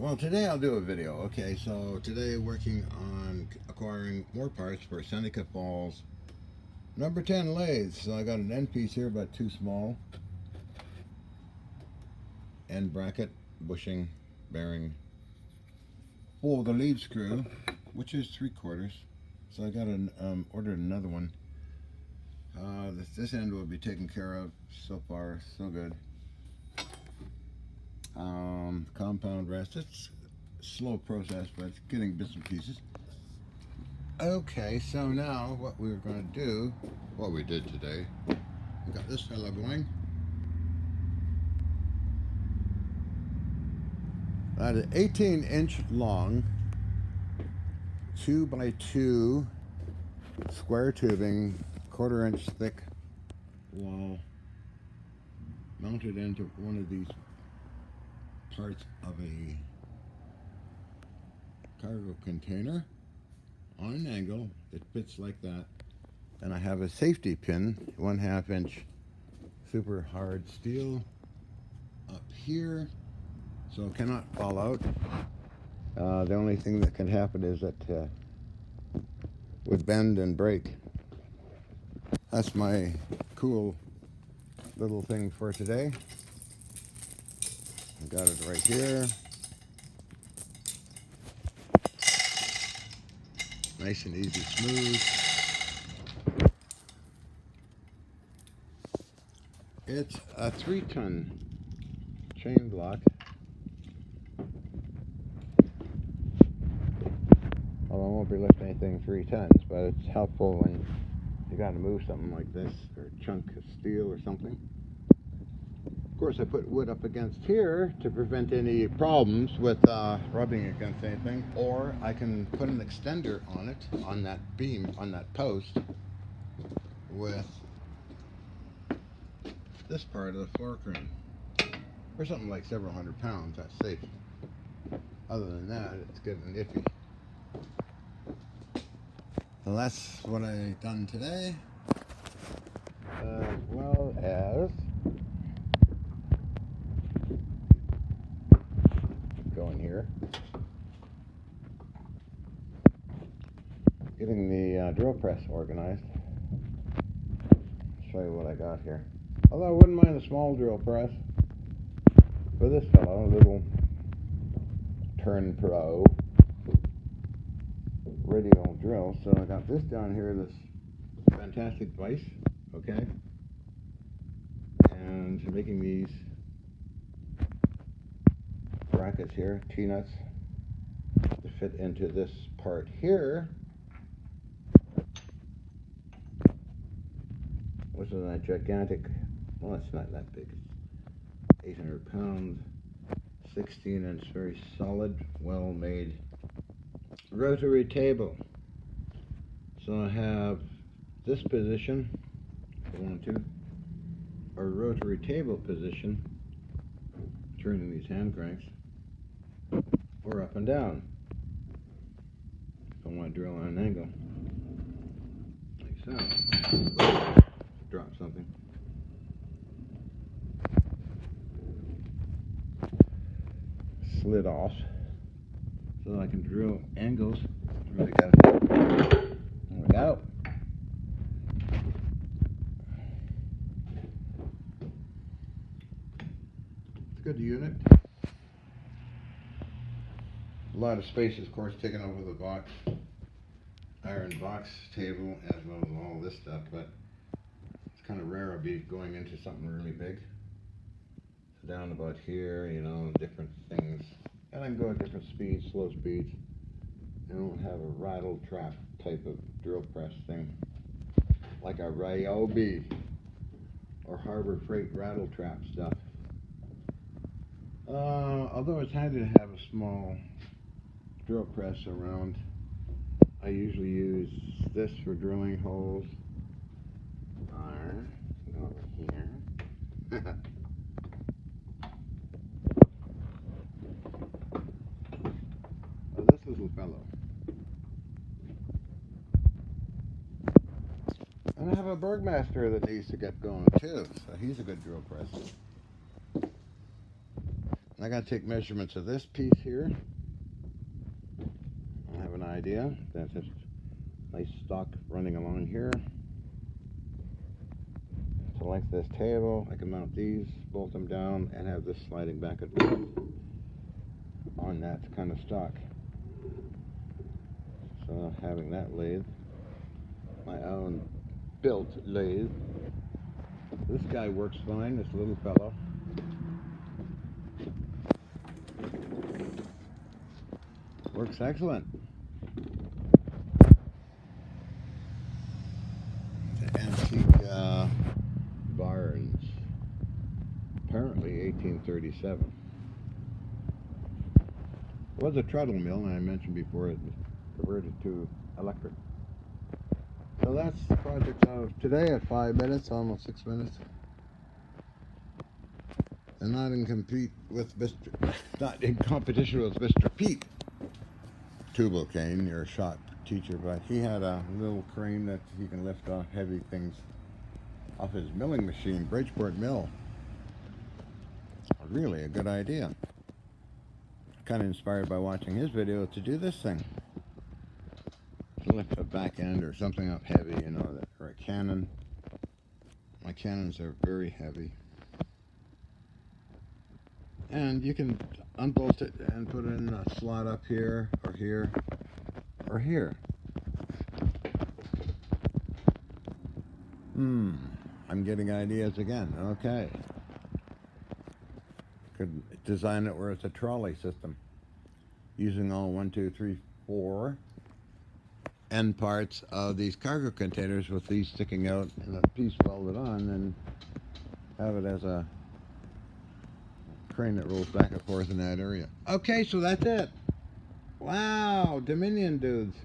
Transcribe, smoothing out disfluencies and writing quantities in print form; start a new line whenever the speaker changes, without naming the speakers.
Well, today I'll do a video. Okay, so today working on acquiring more parts for Seneca Falls number 10 lathes. So I got an end piece here, but too small. End bracket, bushing, bearing for the lead screw, which is 3/4. So I got ordered another one. This end will be taken care of. So far, so good. Compound rest. It's a slow process, but it's getting bits and pieces. Okay, so now what we're going to do, what we did today, we got this fellow going. I had an 18-inch long 2x2 square tubing, 1/4 inch thick wall mounted into one of these parts of a cargo container on an angle. It fits like that. And I have a safety pin, 1/2 inch super hard steel up here, so it cannot fall out. The only thing that can happen is that would bend and break. That's my cool little thing for today. I got it right here. Nice and easy, smooth. It's a 3-ton chain block. Well, I won't be lifting anything 3 tons, but it's helpful when you got to move something like this, or a chunk of steel or something. Of course, I put wood up against here to prevent any problems with rubbing against anything, or I can put an extender on it, on that beam, on that post, with this part of the floor crane, or something like several hundred pounds. That's safe. Other than that, it's getting iffy. So that's what I done today, as well as going here, getting the drill press organized. Show you what I got here. Although I wouldn't mind a small drill press for this fellow, a little Turn Pro radial drill. So I got this down here, this fantastic vise, okay, and making these brackets here, T-nuts, to fit into this part here, which is a gigantic, well, it's not that big, it's 800 pounds, 16-inch, very solid, well-made rotary table. So I have this position, if I want to, or rotary table position, turning these hand cranks, or up and down, if I want to drill on an angle, like so. Drop something. Slid off, so that I can drill angles. Really got it. There we go. It's a good unit. A lot of space, of course, taken over the box, iron box table, as well as all this stuff, but it's kind of rare I'll be going into something really big. So down about here, you know, different things. And I can go at different speeds, slow speeds. I don't have a rattle trap type of drill press thing, like a Ryobi or Harbor Freight rattle trap stuff. Although it's handy to have a small drill press around, I usually use this for drilling holes. Go over here. This little fellow. And I have a Bergmaster that needs to get going too, so he's a good drill press. I gotta take measurements of this piece here. I have an idea. That's just nice stock running along here. To length this table, I can mount these, bolt them down, and have this sliding back and forth on that kind of stock. So having that lathe, my own built lathe. This guy works fine, this little fellow. Works excellent. The antique barns, apparently 1837. It was a treadle mill, and I mentioned before it was converted to electric. So that's the project of today at 5 minutes, almost 6 minutes. And not in competition with Mr. Pete Tubal-Cain, your shop teacher, but he had a little crane that he can lift off heavy things off his milling machine, Bridgeport Mill. Really a good idea. Kind of inspired by watching his video to do this thing. To lift a back end or something up heavy, you know, or a cannon. My cannons are very heavy. And you can unbolt it and put it in a slot up here, or here, or here. I'm getting ideas again. Okay. Could design it where it's a trolley system, using all 1, 2, 3, 4 end parts of these cargo containers with these sticking out and a piece welded on, and have it as a crane that rolls back and forth in that area. Okay, so that's it. Wow, Dominion dudes.